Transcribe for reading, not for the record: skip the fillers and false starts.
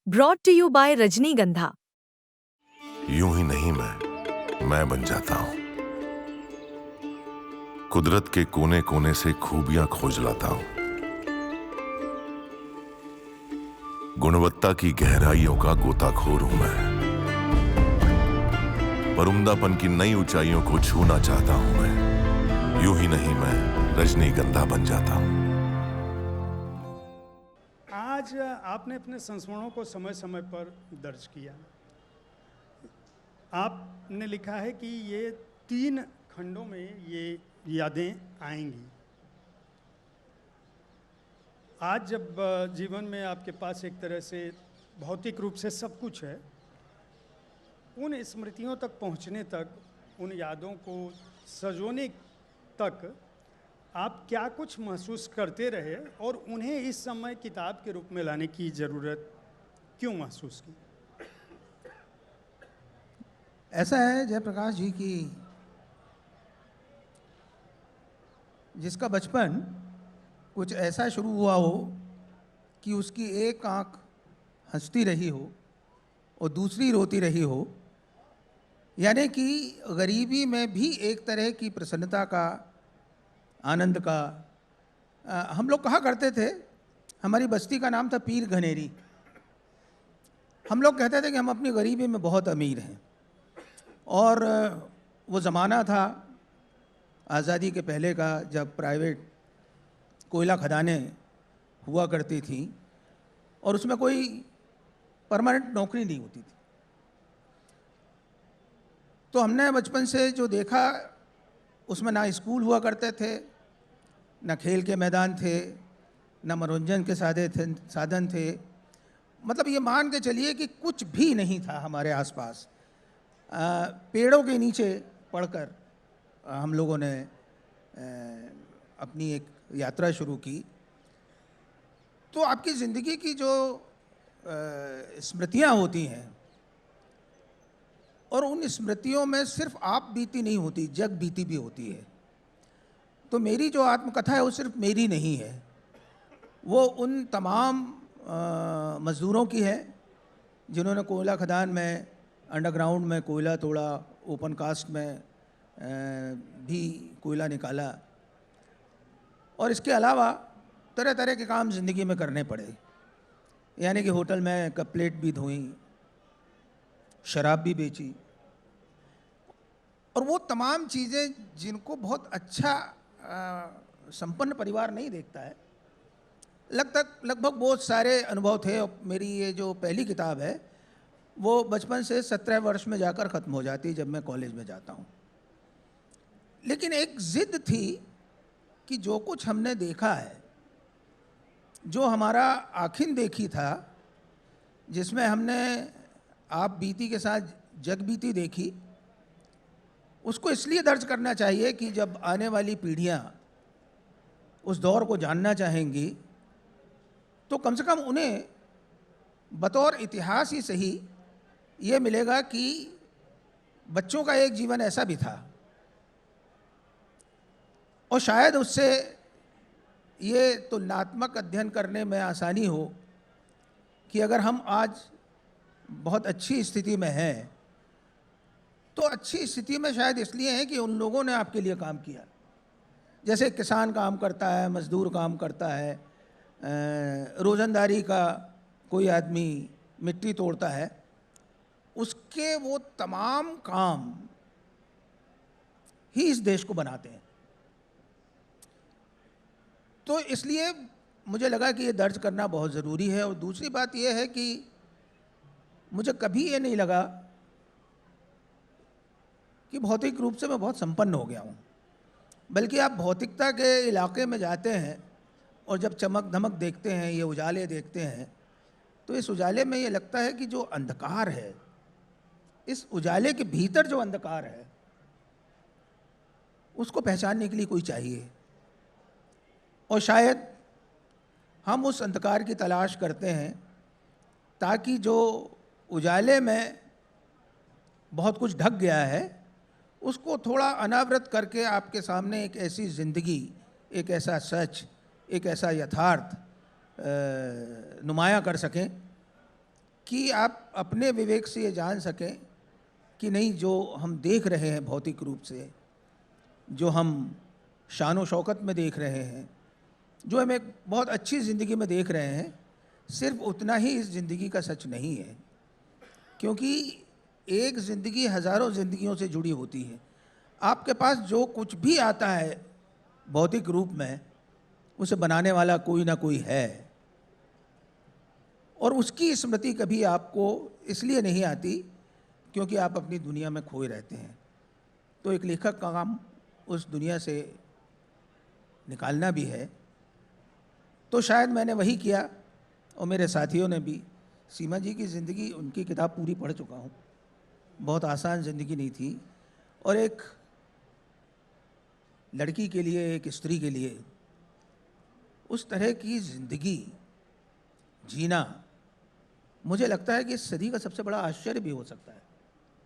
Brought to you bye रजनीगंधा। यूं ही नहीं मैं बन जाता हूं। कुदरत के कोने कोने से खूबियां खोज लाता हूं। गुणवत्ता की गहराइयों का गोताखोर हूं मैं। पर उम्दापन की नई ऊंचाइयों को छूना चाहता हूं मैं। यूं ही नहीं मैं रजनीगंधा बन जाता हूं। आज आपने अपने संस्मरणों को समय समय पर दर्ज किया। आपने लिखा है कि ये 3 खंडों में ये यादें आएंगी। आज जब जीवन में आपके पास एक तरह से भौतिक रूप से सब कुछ है, उन स्मृतियों तक पहुंचने तक, उन यादों को सजोने तक आप क्या कुछ महसूस करते रहे और उन्हें इस समय किताब के रूप में लाने की ज़रूरत क्यों महसूस की? ऐसा है जयप्रकाश जी कि जिसका बचपन कुछ ऐसा शुरू हुआ हो कि उसकी एक आंख हंसती रही हो और दूसरी रोती रही हो, यानी कि गरीबी में भी एक तरह की प्रसन्नता का, आनंद का। हम लोग कहा करते थे, हमारी बस्ती का नाम था पीर घनेरी। हम लोग कहते थे कि हम अपनी गरीबी में बहुत अमीर हैं। और वो ज़माना था आज़ादी के पहले का, जब प्राइवेट कोयला खदानें हुआ करती थी और उसमें कोई परमानेंट नौकरी नहीं होती थी। तो हमने बचपन से जो देखा, उसमें ना स्कूल हुआ करते थे, ना खेल के मैदान थे, ना मनोरंजन के साधन थे। मतलब ये मान के चलिए कि कुछ भी नहीं था हमारे आसपास। पेड़ों के नीचे पढ़कर हम लोगों ने अपनी एक यात्रा शुरू की। तो आपकी ज़िंदगी की जो स्मृतियाँ होती हैं, और उन स्मृतियों में सिर्फ आप बीती नहीं होती, जग बीती भी होती है। तो मेरी जो आत्मकथा है वो सिर्फ मेरी नहीं है, वो उन तमाम मज़दूरों की है जिन्होंने कोयला खदान में, अंडरग्राउंड में कोयला तोड़ा, ओपन कास्ट में भी कोयला निकाला, और इसके अलावा तरह तरह के काम ज़िंदगी में करने पड़े। यानी कि होटल में कप प्लेट भी धोई, शराब भी बेची, और वो तमाम चीज़ें जिनको बहुत अच्छा संपन्न परिवार नहीं देखता है। लगभग बहुत सारे अनुभव थे। मेरी ये जो पहली किताब है वो बचपन से 17 वर्ष में जाकर ख़त्म हो जाती है, जब मैं कॉलेज में जाता हूँ। लेकिन एक ज़िद थी कि जो कुछ हमने देखा है, जो हमारा आखिन देखी था, जिसमें हमने आप बीती के साथ जग बीती देखी, उसको इसलिए दर्ज करना चाहिए कि जब आने वाली पीढ़ियाँ उस दौर को जानना चाहेंगी तो कम से कम उन्हें बतौर इतिहास ही सही ये मिलेगा कि बच्चों का एक जीवन ऐसा भी था। और शायद उससे ये तुलनात्मक अध्ययन करने में आसानी हो कि अगर हम आज बहुत अच्छी स्थिति में हैं तो अच्छी स्थिति में शायद इसलिए हैं कि उन लोगों ने आपके लिए काम किया। जैसे किसान काम करता है, मज़दूर काम करता है, रोज़ंदारी का कोई आदमी मिट्टी तोड़ता है, उसके वो तमाम काम ही इस देश को बनाते हैं। तो इसलिए मुझे लगा कि ये दर्ज करना बहुत ज़रूरी है। और दूसरी बात ये है कि मुझे कभी ये नहीं लगा कि भौतिक रूप से मैं बहुत संपन्न हो गया हूँ, बल्कि आप भौतिकता के इलाके में जाते हैं और जब चमक धमक देखते हैं, ये उजाले देखते हैं, तो इस उजाले में ये लगता है कि जो अंधकार है, इस उजाले के भीतर जो अंधकार है, उसको पहचानने के लिए कोई चाहिए। और शायद हम उस अंधकार की तलाश करते हैं ताकि जो उजाले में बहुत कुछ ढक गया है उसको थोड़ा अनावृत करके आपके सामने एक ऐसी ज़िंदगी, एक ऐसा सच, एक ऐसा यथार्थ नुमाया कर सकें कि आप अपने विवेक से ये जान सकें कि नहीं, जो हम देख रहे हैं भौतिक रूप से, जो हम शान व शौकत में देख रहे हैं, जो हम एक बहुत अच्छी ज़िंदगी में देख रहे हैं, सिर्फ उतना ही इस ज़िंदगी का सच नहीं है। क्योंकि एक ज़िंदगी हज़ारों ज़िंदगियों से जुड़ी होती है। आपके पास जो कुछ भी आता है भौतिक रूप में, उसे बनाने वाला कोई ना कोई है, और उसकी स्मृति कभी आपको इसलिए नहीं आती क्योंकि आप अपनी दुनिया में खोए रहते हैं। तो एक लेखक का काम उस दुनिया से निकालना भी है। तो शायद मैंने वही किया, और मेरे साथियों ने भी। सीमा जी की ज़िंदगी, उनकी किताब पूरी पढ़ चुका हूँ। बहुत आसान ज़िंदगी नहीं थी, और एक लड़की के लिए, एक स्त्री के लिए उस तरह की ज़िंदगी जीना, मुझे लगता है कि इस सदी का सबसे बड़ा आश्चर्य भी हो सकता है।